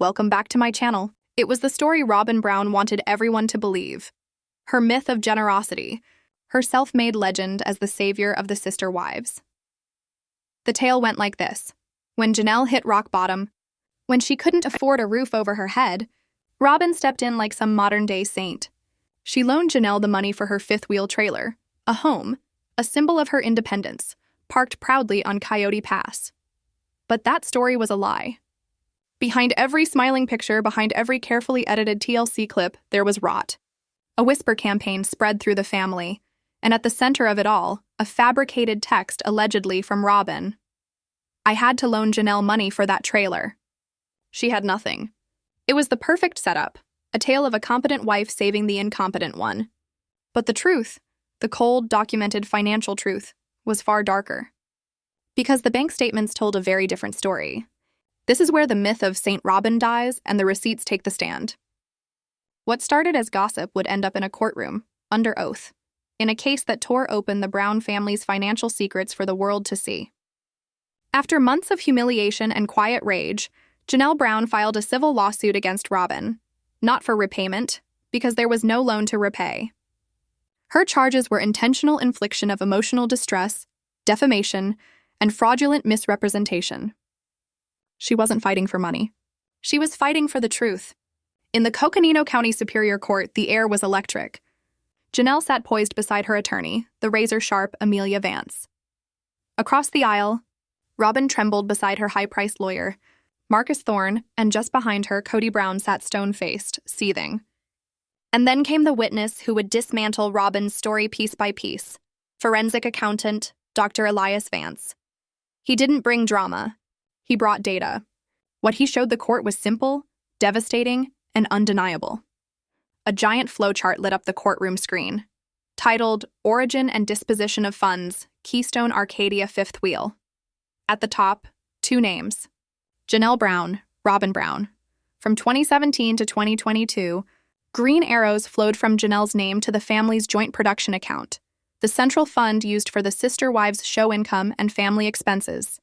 Welcome back to my channel. It was the story Robyn Brown wanted everyone to believe. Her myth of generosity, her self-made legend as the savior of the SisterWives. The tale went like this. When Janelle hit rock bottom, when she couldn't afford a roof over her head, Robyn stepped in like some modern-day saint. She loaned Janelle the money for her fifth-wheel trailer, a home, a symbol of her independence, parked proudly on Coyote Pass. But that story was a lie. Behind every smiling picture, behind every carefully edited TLC clip, there was rot. A whisper campaign spread through the family, and at the center of it all, a fabricated text allegedly from Robyn. I had to loan Janelle money for that trailer. She had nothing. It was the perfect setup, a tale of a competent wife saving the incompetent one. But the truth, the cold, documented financial truth, was far darker. Because the bank statements told a very different story. This is where the myth of Saint Robyn dies and the receipts take the stand. What started as gossip would end up in a courtroom, under oath, in a case that tore open the Brown family's financial secrets for the world to see. After months of humiliation and quiet rage, Janelle Brown filed a civil lawsuit against Robyn, not for repayment, because there was no loan to repay. Her charges were intentional infliction of emotional distress, defamation, and fraudulent misrepresentation. She wasn't fighting for money. She was fighting for the truth. In the Coconino County Superior Court, the air was electric. Janelle sat poised beside her attorney, the razor-sharp Amelia Vance. Across the aisle, Robyn trembled beside her high-priced lawyer, Marcus Thorne, and just behind her, Mykelti Brown sat stone-faced, seething. And then came the witness who would dismantle Robyn's story piece by piece, forensic accountant, Dr. Elias Vance. He didn't bring drama. He brought data. What he showed the court was simple, devastating, and undeniable. A giant flowchart lit up the courtroom screen, titled Origin and Disposition of Funds, Keystone Arcadia Fifth Wheel. At the top, two names. Janelle Brown, Robyn Brown. From 2017 to 2022, green arrows flowed from Janelle's name to the family's joint production account, the central fund used for the SisterWives show income and family expenses.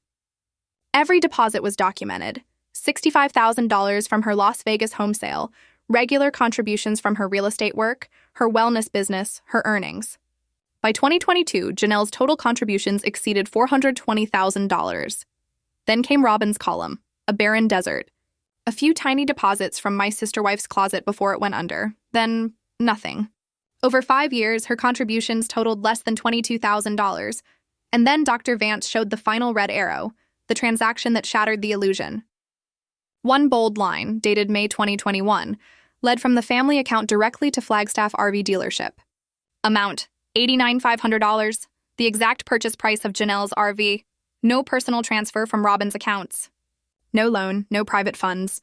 Every deposit was documented. $65,000 from her Las Vegas home sale, regular contributions from her real estate work, her wellness business, her earnings. By 2022, Janelle's total contributions exceeded $420,000. Then came Robyn's column, a barren desert. A few tiny deposits from my SisterWives closet before it went under. Then, nothing. Over 5 years, her contributions totaled less than $22,000. And then Dr. Vance showed the final red arrow, the transaction that shattered the illusion. One bold line, dated May 2021, led from the family account directly to Flagstaff RV dealership. Amount, $89,500, the exact purchase price of Janelle's RV. No personal transfer from Robyn's accounts. No loan, no private funds.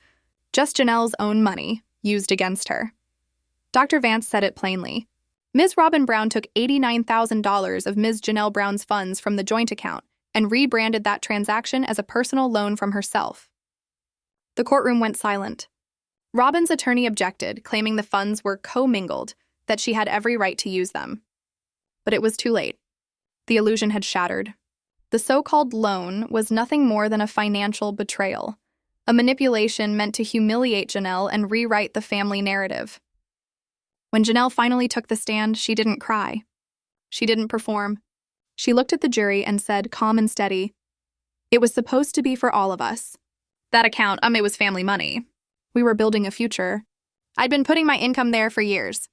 Just Janelle's own money, used against her. Dr. Vance said it plainly. Ms. Robyn Brown took $89,000 of Ms. Janelle Brown's funds from the joint account and rebranded that transaction as a personal loan from herself. The courtroom went silent. Robyn's attorney objected, claiming the funds were commingled, that she had every right to use them. But it was too late. The illusion had shattered. The so-called loan was nothing more than a financial betrayal, a manipulation meant to humiliate Janelle and rewrite the family narrative. When Janelle finally took the stand, she didn't cry. She didn't perform. She looked at the jury and said, calm and steady, "It was supposed to be for all of us. That account, it was family money. We were building a future. I'd been putting my income there for years.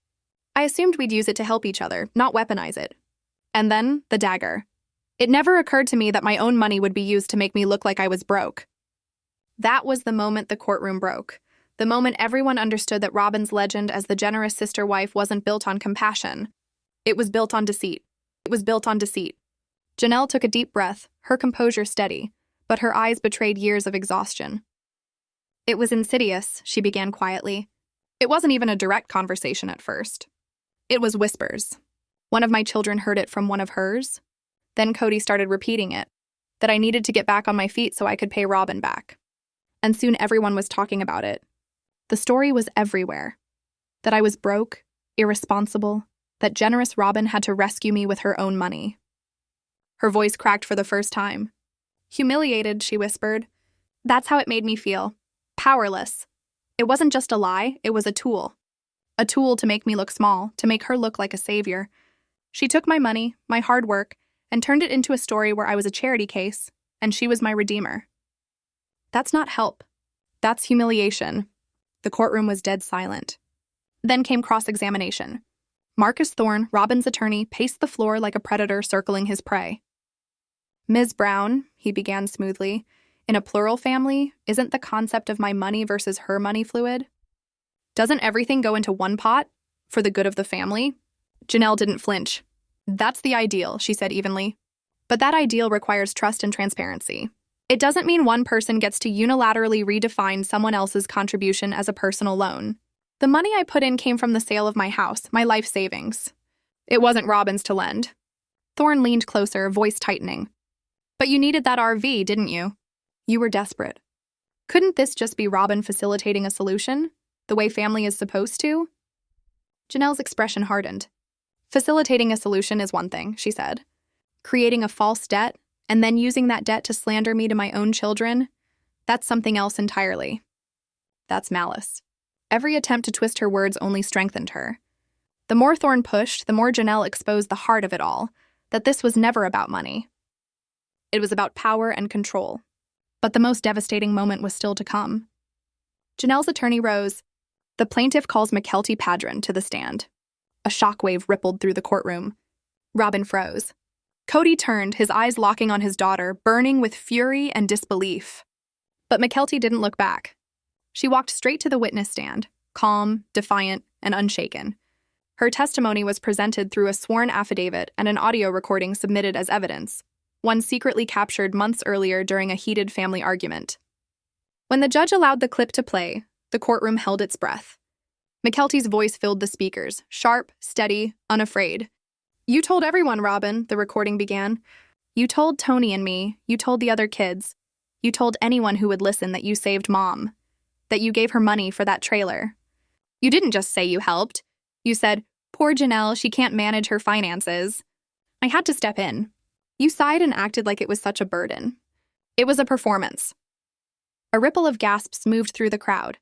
I assumed we'd use it to help each other, not weaponize it. And then, the dagger. It never occurred to me that my own money would be used to make me look like I was broke." That was the moment the courtroom broke. The moment everyone understood that Robyn's legend as the generous sister wife wasn't built on compassion. It was built on deceit. It was built on deceit. Janelle took a deep breath, her composure steady, but her eyes betrayed years of exhaustion. "It was insidious," she began quietly. "It wasn't even a direct conversation at first. It was whispers. One of my children heard it from one of hers. Then Cody started repeating it, that I needed to get back on my feet so I could pay Robyn back. And soon everyone was talking about it. The story was everywhere. That I was broke, irresponsible, that generous Robyn had to rescue me with her own money." Her voice cracked for the first time. "Humiliated," she whispered. "That's how it made me feel. Powerless. It wasn't just a lie, it was a tool. A tool to make me look small, to make her look like a savior. She took my money, my hard work, and turned it into a story where I was a charity case, and she was my redeemer. That's not help. That's humiliation. The courtroom was dead silent. Then came cross-examination. Marcus Thorne, Robyn's attorney, paced the floor like a predator circling his prey. Ms. Brown, he began smoothly, in a plural family, isn't the concept of my money versus her money fluid? Doesn't everything go into one pot for the good of the family? Janelle didn't flinch. That's the ideal, she said evenly. But that ideal requires trust and transparency. It doesn't mean one person gets to unilaterally redefine someone else's contribution as a personal loan. The money I put in came from the sale of my house, my life savings. It wasn't Robyn's to lend. Thorne leaned closer, voice tightening. But you needed that RV, didn't you? You were desperate. Couldn't this just be Robyn facilitating a solution, the way family is supposed to? Janelle's expression hardened. Facilitating a solution is one thing, she said. Creating a false debt, and then using that debt to slander me to my own children, that's something else entirely. That's malice. Every attempt to twist her words only strengthened her. The more Thorne pushed, the more Janelle exposed the heart of it all, that this was never about money. It was about power and control. But the most devastating moment was still to come. Janelle's attorney rose. The plaintiff calls Mykelti Brown to the stand. A shockwave rippled through the courtroom. Robyn froze. Cody turned, his eyes locking on his daughter, burning with fury and disbelief. But Mykelti didn't look back. She walked straight to the witness stand, calm, defiant, and unshaken. Her testimony was presented through a sworn affidavit and an audio recording submitted as evidence, one secretly captured months earlier during a heated family argument. When the judge allowed the clip to play, the courtroom held its breath. Mykelti's voice filled the speakers, sharp, steady, unafraid. You told everyone, Robyn, the recording began. You told Tony and me, you told the other kids. You told anyone who would listen that you saved Mom, that you gave her money for that trailer. You didn't just say you helped. You said, poor Janelle, she can't manage her finances. I had to step in. You sighed and acted like it was such a burden. It was a performance. A ripple of gasps moved through the crowd.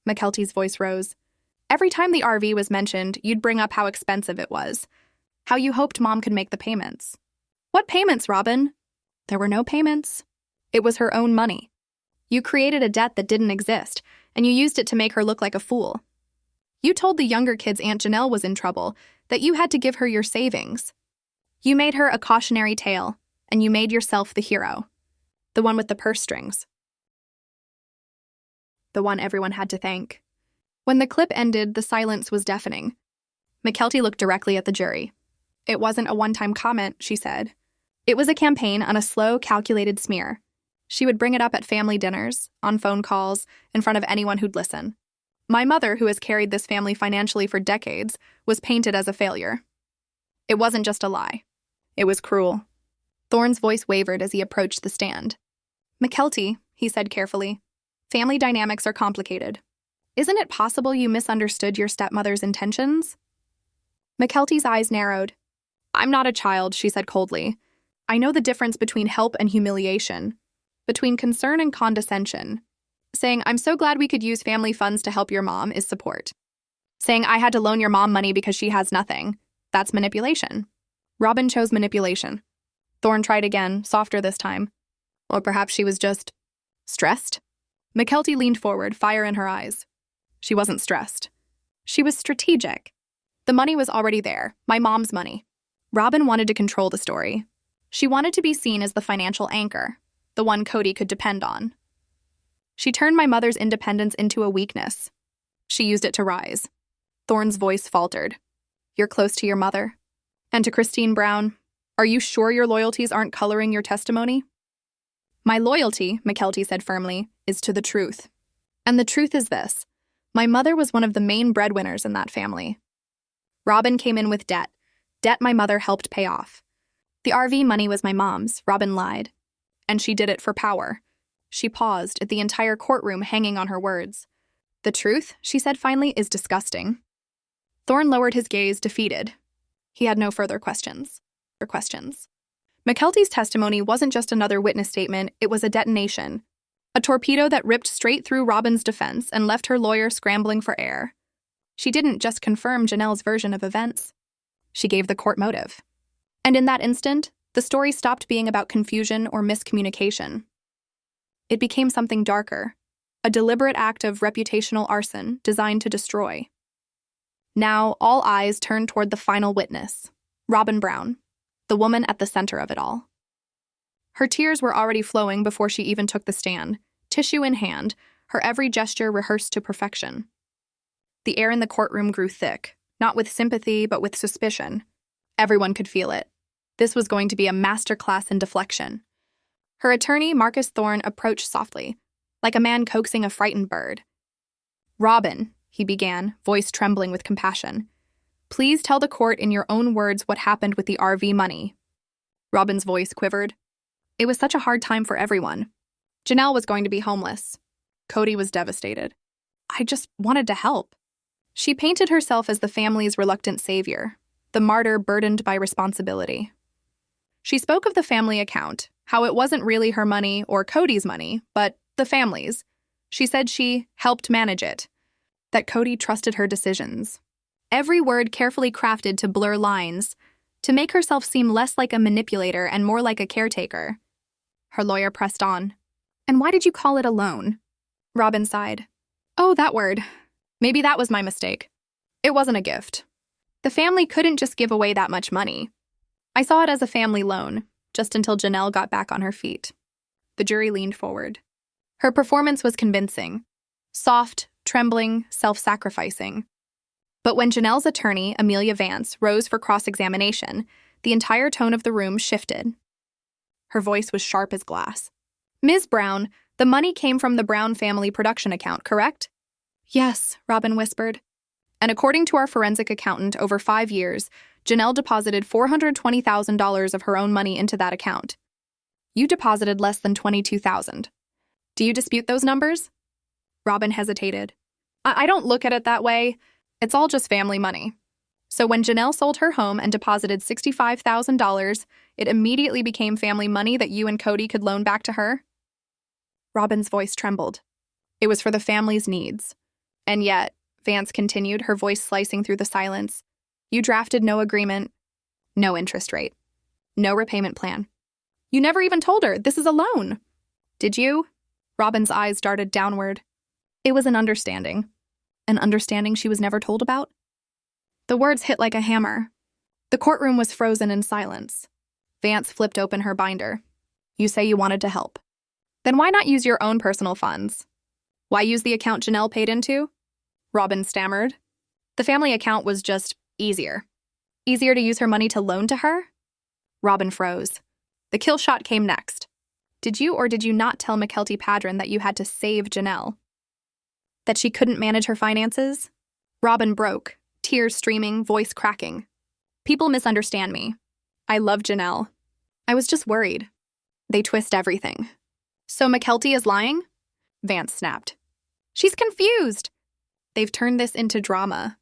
Mykelti's voice rose. Every time the RV was mentioned, you'd bring up how expensive it was, how you hoped Mom could make the payments. What payments, Robyn? There were no payments. It was her own money. You created a debt that didn't exist, and you used it to make her look like a fool. You told the younger kids Aunt Janelle was in trouble, that you had to give her your savings. You made her a cautionary tale, and you made yourself the hero, the one with the purse strings. The one everyone had to thank. When the clip ended, the silence was deafening. Mykelti looked directly at the jury. It wasn't a one-time comment, she said. It was a campaign on a slow, calculated smear. She would bring it up at family dinners, on phone calls, in front of anyone who'd listen. My mother, who has carried this family financially for decades, was painted as a failure. It wasn't just a lie. It was cruel. Thorne's voice wavered as he approached the stand. Mykelti, he said carefully, family dynamics are complicated. Isn't it possible you misunderstood your stepmother's intentions? Mykelti's eyes narrowed. I'm not a child, she said coldly. I know the difference between help and humiliation, between concern and condescension. Saying, I'm so glad we could use family funds to help your mom is support. Saying, I had to loan your mom money because she has nothing, that's manipulation. Robyn chose manipulation. Thorne tried again, softer this time. Or perhaps she was just stressed? Mykelti leaned forward, fire in her eyes. She wasn't stressed. She was strategic. The money was already there, my mom's money. Robyn wanted to control the story. She wanted to be seen as the financial anchor, the one Cody could depend on. She turned my mother's independence into a weakness. She used it to rise. Thorne's voice faltered. You're close to your mother? And to Christine Brown, are you sure your loyalties aren't coloring your testimony? My loyalty, Mykelti said firmly, is to the truth. And the truth is this. My mother was one of the main breadwinners in that family. Robyn came in with debt my mother helped pay off. The RV money was my mom's, Robyn lied. And she did it for power. She paused at the entire courtroom hanging on her words. The truth, she said finally, is disgusting. Thorne lowered his gaze, defeated. He had no further questions. Mykelti's testimony wasn't just another witness statement, it was a detonation. A torpedo that ripped straight through Robyn's defense and left her lawyer scrambling for air. She didn't just confirm Janelle's version of events. She gave the court motive. And in that instant, the story stopped being about confusion or miscommunication. It became something darker, a deliberate act of reputational arson designed to destroy. Now, all eyes turned toward the final witness, Robyn Brown, the woman at the center of it all. Her tears were already flowing before she even took the stand, tissue in hand, her every gesture rehearsed to perfection. The air in the courtroom grew thick, not with sympathy, but with suspicion. Everyone could feel it. This was going to be a masterclass in deflection. Her attorney, Marcus Thorne, approached softly, like a man coaxing a frightened bird. "Robyn," he began, voice trembling with compassion, "please tell the court in your own words what happened with the RV money." Robyn's voice quivered. It was such a hard time for everyone. Janelle was going to be homeless. Cody was devastated. I just wanted to help. She painted herself as the family's reluctant savior, the martyr burdened by responsibility. She spoke of the family account, how it wasn't really her money or Cody's money, but the family's. She said she helped manage it, that Cody trusted her decisions. Every word carefully crafted to blur lines, to make herself seem less like a manipulator and more like a caretaker. Her lawyer pressed on. "And why did you call it a loan?" Robyn sighed. "Oh, that word. Maybe that was my mistake. It wasn't a gift. The family couldn't just give away that much money. I saw it as a family loan, just until Janelle got back on her feet." The jury leaned forward. Her performance was convincing. Soft, trembling, self-sacrificing. But when Janelle's attorney, Amelia Vance, rose for cross-examination, the entire tone of the room shifted. Her voice was sharp as glass. "Ms. Brown, the money came from the Brown family production account, correct?" "Yes," Robyn whispered. "And according to our forensic accountant, over 5 years, Janelle deposited $420,000 of her own money into that account. You deposited less than $22,000. Do you dispute those numbers?" Robyn hesitated. I don't look at it that way. It's all just family money. So when Janelle sold her home and deposited $65,000, it immediately became family money that you and Cody could loan back to her?" Robyn's voice trembled. It was for the family's needs. And yet, Vance continued, her voice slicing through the silence, you drafted no agreement, no interest rate, no repayment plan. You never even told her, this is a loan. Did you? Robyn's eyes darted downward. It was an understanding she was never told about. The words hit like a hammer. The courtroom was frozen in silence. Vance flipped open her binder. You say you wanted to help. Then why not use your own personal funds? Why use the account Janelle paid into? Robyn stammered. The family account was just easier. Easier to use her money to loan to her? Robyn froze. The kill shot came next. Did you or did you not tell Mykelti Brown that you had to save Janelle? That she couldn't manage her finances? Robyn broke, tears streaming, voice cracking. People misunderstand me. I love Janelle. I was just worried. They twist everything. So Mykelti is lying? Vance snapped. She's confused. They've turned this into drama.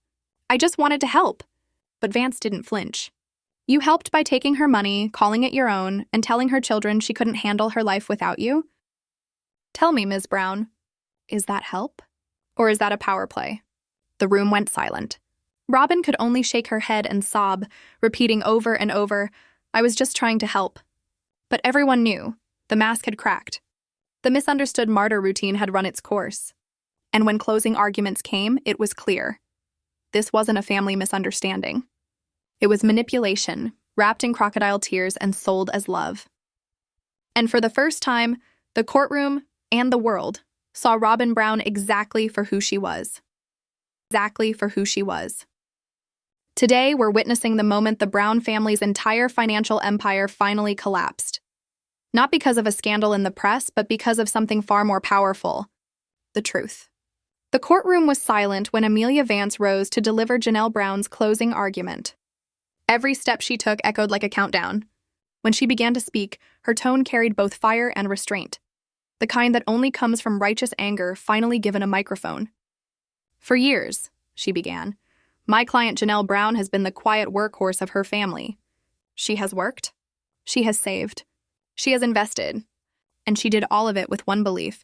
I just wanted to help. But Vance didn't flinch. You helped by taking her money, calling it your own, and telling her children she couldn't handle her life without you? Tell me, Ms. Brown, is that help? Or is that a power play? The room went silent. Robyn could only shake her head and sob, repeating over and over, I was just trying to help. But everyone knew. The mask had cracked. The misunderstood martyr routine had run its course. And when closing arguments came, it was clear. This wasn't a family misunderstanding. It was manipulation, wrapped in crocodile tears and sold as love. And for the first time, the courtroom and the world saw Robyn Brown exactly for who she was. Exactly for who she was. Today, we're witnessing the moment the Brown family's entire financial empire finally collapsed. Not because of a scandal in the press, but because of something far more powerful. The truth. The courtroom was silent when Amelia Vance rose to deliver Janelle Brown's closing argument. Every step she took echoed like a countdown. When she began to speak, her tone carried both fire and restraint. The kind that only comes from righteous anger finally given a microphone. For years, she began, my client Janelle Brown has been the quiet workhorse of her family. She has worked. She has saved. She has invested. And she did all of it with one belief.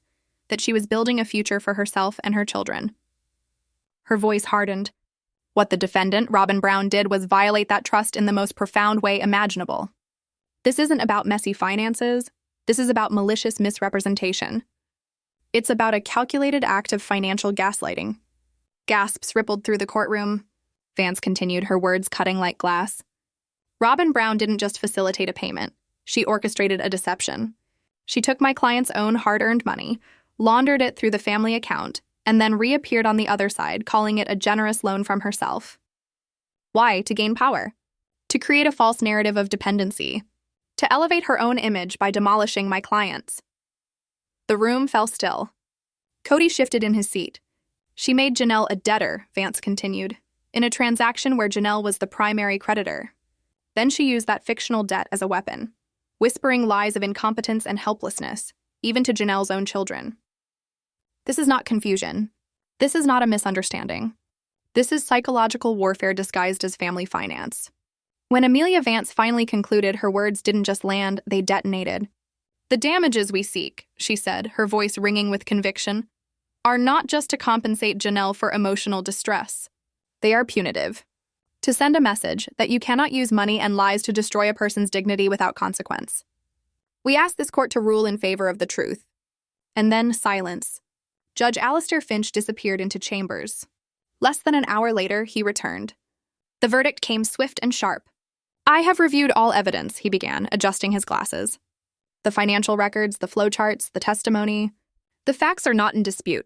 that she was building a future for herself and her children. Her voice hardened. What the defendant, Robyn Brown, did was violate that trust in the most profound way imaginable. This isn't about messy finances. This is about malicious misrepresentation. It's about a calculated act of financial gaslighting. Gasps rippled through the courtroom. Vance continued, her words cutting like glass. Robyn Brown didn't just facilitate a payment. She orchestrated a deception. She took my client's own hard-earned money, laundered it through the family account, and then reappeared on the other side, calling it a generous loan from herself. Why? To gain power. To create a false narrative of dependency. To elevate her own image by demolishing my clients. The room fell still. Cody shifted in his seat. She made Janelle a debtor, Vance continued, in a transaction where Janelle was the primary creditor. Then she used that fictional debt as a weapon, whispering lies of incompetence and helplessness, even to Janelle's own children. This is not confusion. This is not a misunderstanding. This is psychological warfare disguised as family finance. When Amelia Vance finally concluded, her words didn't just land, they detonated. The damages we seek, she said, her voice ringing with conviction, are not just to compensate Janelle for emotional distress. They are punitive. To send a message that you cannot use money and lies to destroy a person's dignity without consequence. We ask this court to rule in favor of the truth. And then silence. Judge Alistair Finch disappeared into chambers. Less than an hour later, he returned. The verdict came swift and sharp. I have reviewed all evidence, he began, adjusting his glasses. The financial records, the flowcharts, the testimony. The facts are not in dispute.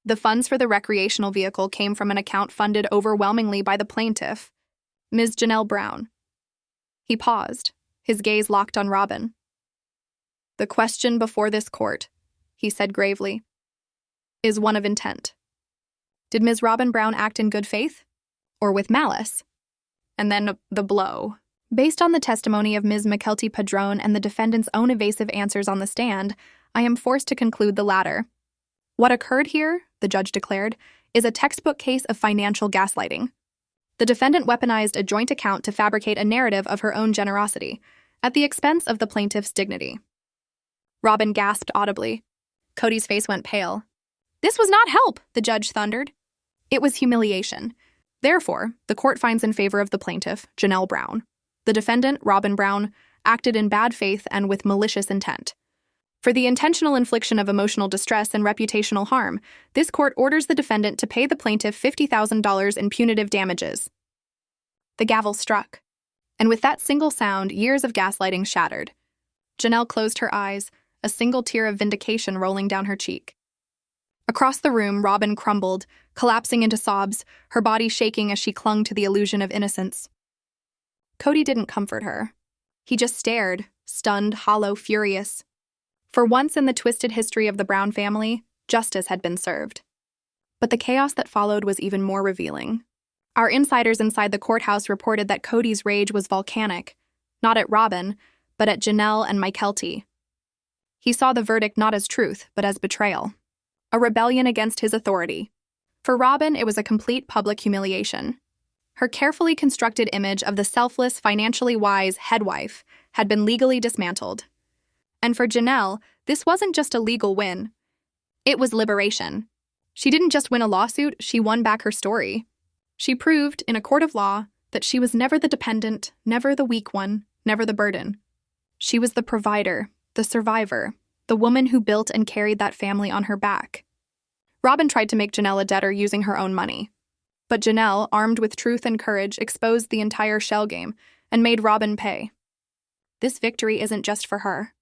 The funds for the recreational vehicle came from an account funded overwhelmingly by the plaintiff, Ms. Janelle Brown. He paused, his gaze locked on Robyn. The question before this court, he said gravely, is one of intent. Did Ms. Robyn Brown act in good faith? Or with malice? And then the blow. Based on the testimony of Ms. Mykelti Brown and the defendant's own evasive answers on the stand, I am forced to conclude the latter. What occurred here, the judge declared, is a textbook case of financial gaslighting. The defendant weaponized a joint account to fabricate a narrative of her own generosity, at the expense of the plaintiff's dignity. Robyn gasped audibly. Cody's face went pale. This was not help, the judge thundered. It was humiliation. Therefore, the court finds in favor of the plaintiff, Janelle Brown. The defendant, Robyn Brown, acted in bad faith and with malicious intent. For the intentional infliction of emotional distress and reputational harm, this court orders the defendant to pay the plaintiff $50,000 in punitive damages. The gavel struck, and with that single sound, years of gaslighting shattered. Janelle closed her eyes, a single tear of vindication rolling down her cheek. Across the room, Robyn crumbled, collapsing into sobs, her body shaking as she clung to the illusion of innocence. Cody didn't comfort her. He just stared, stunned, hollow, furious. For once in the twisted history of the Brown family, justice had been served. But the chaos that followed was even more revealing. Our insiders inside the courthouse reported that Cody's rage was volcanic, not at Robyn, but at Janelle and Mykelti. He saw the verdict not as truth, but as betrayal. A rebellion against his authority. For Robyn, it was a complete public humiliation. Her carefully constructed image of the selfless, financially wise headwife had been legally dismantled. And for Janelle, this wasn't just a legal win. It was liberation. She didn't just win a lawsuit, she won back her story. She proved, in a court of law, that she was never the dependent, never the weak one, never the burden. She was the provider, the survivor, the woman who built and carried that family on her back. Robyn tried to make Janelle a debtor using her own money. But Janelle, armed with truth and courage, exposed the entire shell game and made Robyn pay. This victory isn't just for her.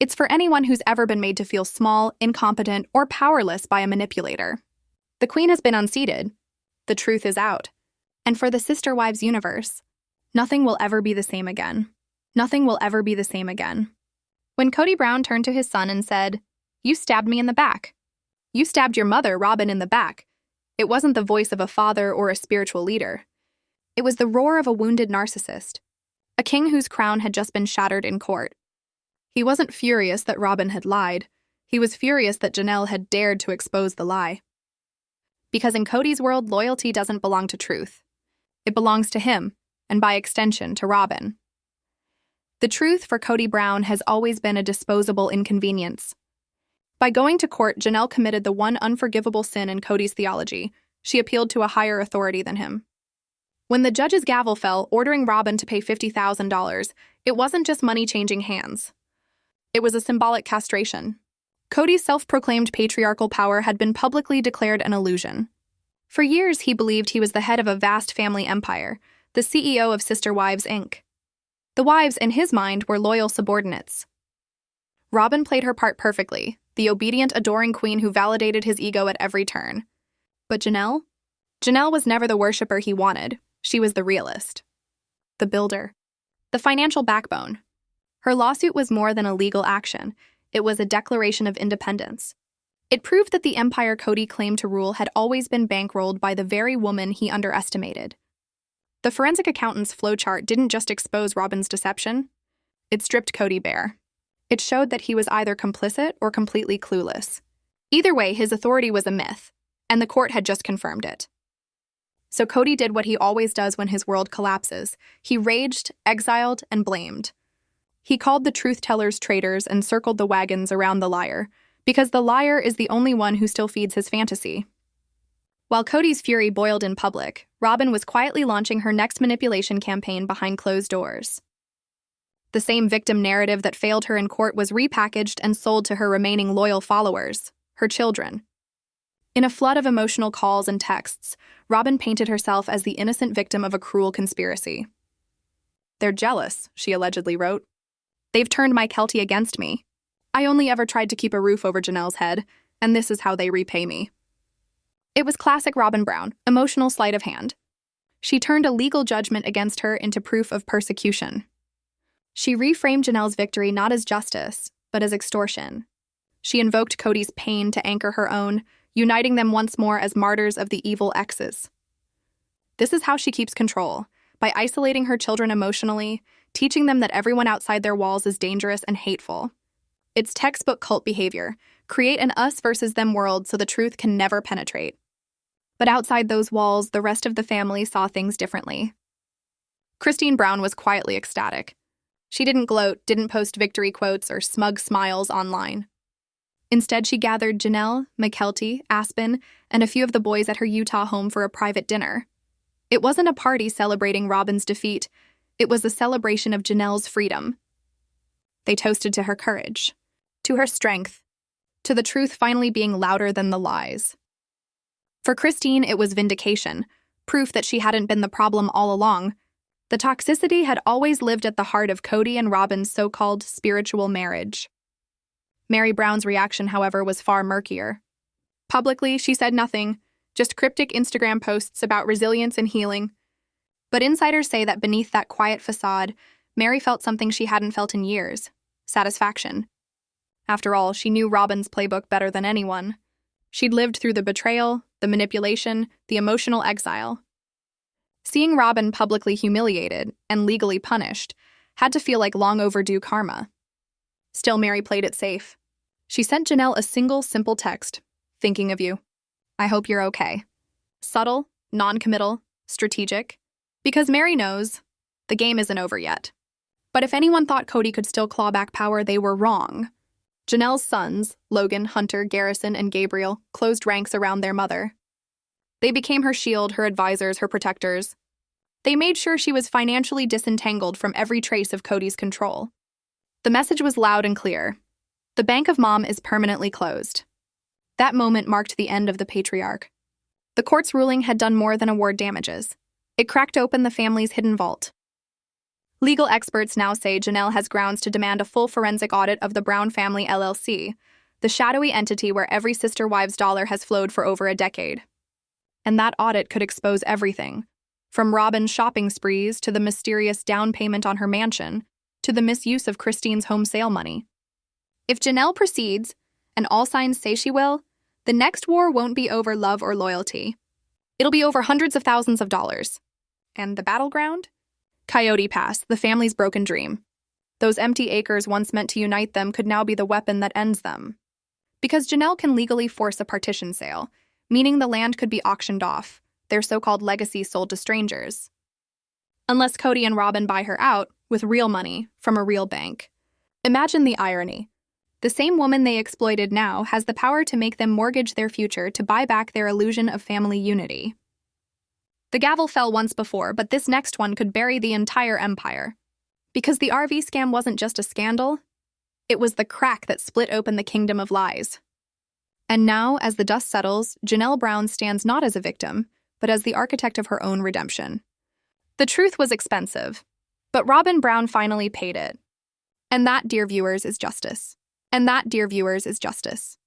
It's for anyone who's ever been made to feel small, incompetent, or powerless by a manipulator. The queen has been unseated. The truth is out. And for the SisterWives universe, nothing will ever be the same again. Nothing will ever be the same again. When Cody Brown turned to his son and said, "You stabbed me in the back. You stabbed your mother, Robyn, in the back," it wasn't the voice of a father or a spiritual leader. It was the roar of a wounded narcissist, a king whose crown had just been shattered in court. He wasn't furious that Robyn had lied. He was furious that Janelle had dared to expose the lie. Because in Cody's world, loyalty doesn't belong to truth. It belongs to him, and by extension, to Robyn. The truth for Cody Brown has always been a disposable inconvenience. By going to court, Janelle committed the one unforgivable sin in Cody's theology. She appealed to a higher authority than him. When the judge's gavel fell, ordering Robyn to pay $50,000, it wasn't just money changing hands. It was a symbolic castration. Cody's self-proclaimed patriarchal power had been publicly declared an illusion. For years, he believed he was the head of a vast family empire, the CEO of SisterWives, Inc. The wives, in his mind, were loyal subordinates. Robyn played her part perfectly, the obedient, adoring queen who validated his ego at every turn. But Janelle? Janelle was never the worshiper he wanted. She was the realist, the builder, the financial backbone. Her lawsuit was more than a legal action. It was a declaration of independence. It proved that the empire Cody claimed to rule had always been bankrolled by the very woman he underestimated. The forensic accountant's flowchart didn't just expose Robyn's deception. It stripped Cody bare. It showed that he was either complicit or completely clueless. Either way, his authority was a myth, and the court had just confirmed it. So Cody did what he always does when his world collapses. He raged, exiled, and blamed. He called the truth-tellers traitors and circled the wagons around the liar, because the liar is the only one who still feeds his fantasy. While Cody's fury boiled in public, Robyn was quietly launching her next manipulation campaign behind closed doors. The same victim narrative that failed her in court was repackaged and sold to her remaining loyal followers, her children. In a flood of emotional calls and texts, Robyn painted herself as the innocent victim of a cruel conspiracy. "They're jealous," she allegedly wrote. "They've turned Mykelti against me. I only ever tried to keep a roof over Janelle's head, and this is how they repay me." It was classic Robyn Brown, emotional sleight of hand. She turned a legal judgment against her into proof of persecution. She reframed Janelle's victory not as justice, but as extortion. She invoked Cody's pain to anchor her own, uniting them once more as martyrs of the evil exes. This is how she keeps control, by isolating her children emotionally, teaching them that everyone outside their walls is dangerous and hateful. It's textbook cult behavior. Create an us versus them world so the truth can never penetrate. But outside those walls, the rest of the family saw things differently. Christine Brown was quietly ecstatic. She didn't gloat, didn't post victory quotes or smug smiles online. Instead, she gathered Janelle, Mykelti, Aspen, and a few of the boys at her Utah home for a private dinner. It wasn't a party celebrating Robyn's defeat. It was a celebration of Janelle's freedom. They toasted to her courage, to her strength, to the truth finally being louder than the lies. For Christine, it was vindication, proof that she hadn't been the problem all along. The toxicity had always lived at the heart of Cody and Robyn's so-called spiritual marriage. Mary Brown's reaction, however, was far murkier. Publicly, she said nothing, just cryptic Instagram posts about resilience and healing. But insiders say that beneath that quiet facade, Mary felt something she hadn't felt in years: satisfaction. After all, she knew Robyn's playbook better than anyone. She'd lived through the betrayal, the manipulation, the emotional exile. Seeing Robyn publicly humiliated and legally punished had to feel like long overdue karma. Still, Mary played it safe. She sent Janelle a single, simple text: "Thinking of you. I hope you're okay." Subtle, non-committal, strategic. Because Mary knows the game isn't over yet. But if anyone thought Cody could still claw back power, they were wrong. Janelle's sons, Logan, Hunter, Garrison, and Gabriel, closed ranks around their mother. They became her shield, her advisors, her protectors. They made sure she was financially disentangled from every trace of Cody's control. The message was loud and clear. The bank of Mom is permanently closed. That moment marked the end of the patriarch. The court's ruling had done more than award damages. It cracked open the family's hidden vault. Legal experts now say Janelle has grounds to demand a full forensic audit of the Brown Family LLC, the shadowy entity where every SisterWives dollar has flowed for over a decade. And that audit could expose everything, from Robyn's shopping sprees to the mysterious down payment on her mansion, to the misuse of Christine's home sale money. If Janelle proceeds, and all signs say she will, the next war won't be over love or loyalty. It'll be over hundreds of thousands of dollars. And the battleground? Coyote Pass, the family's broken dream. Those empty acres once meant to unite them could now be the weapon that ends them. Because Janelle can legally force a partition sale, meaning the land could be auctioned off, their so-called legacy sold to strangers. Unless Cody and Robyn buy her out with real money from a real bank. Imagine the irony. The same woman they exploited now has the power to make them mortgage their future to buy back their illusion of family unity. The gavel fell once before, but this next one could bury the entire empire. Because the RV scam wasn't just a scandal, it was the crack that split open the kingdom of lies. And now, as the dust settles, Janelle Brown stands not as a victim, but as the architect of her own redemption. The truth was expensive, but Robyn Brown finally paid it. And that, dear viewers, is justice. And that, dear viewers, is justice.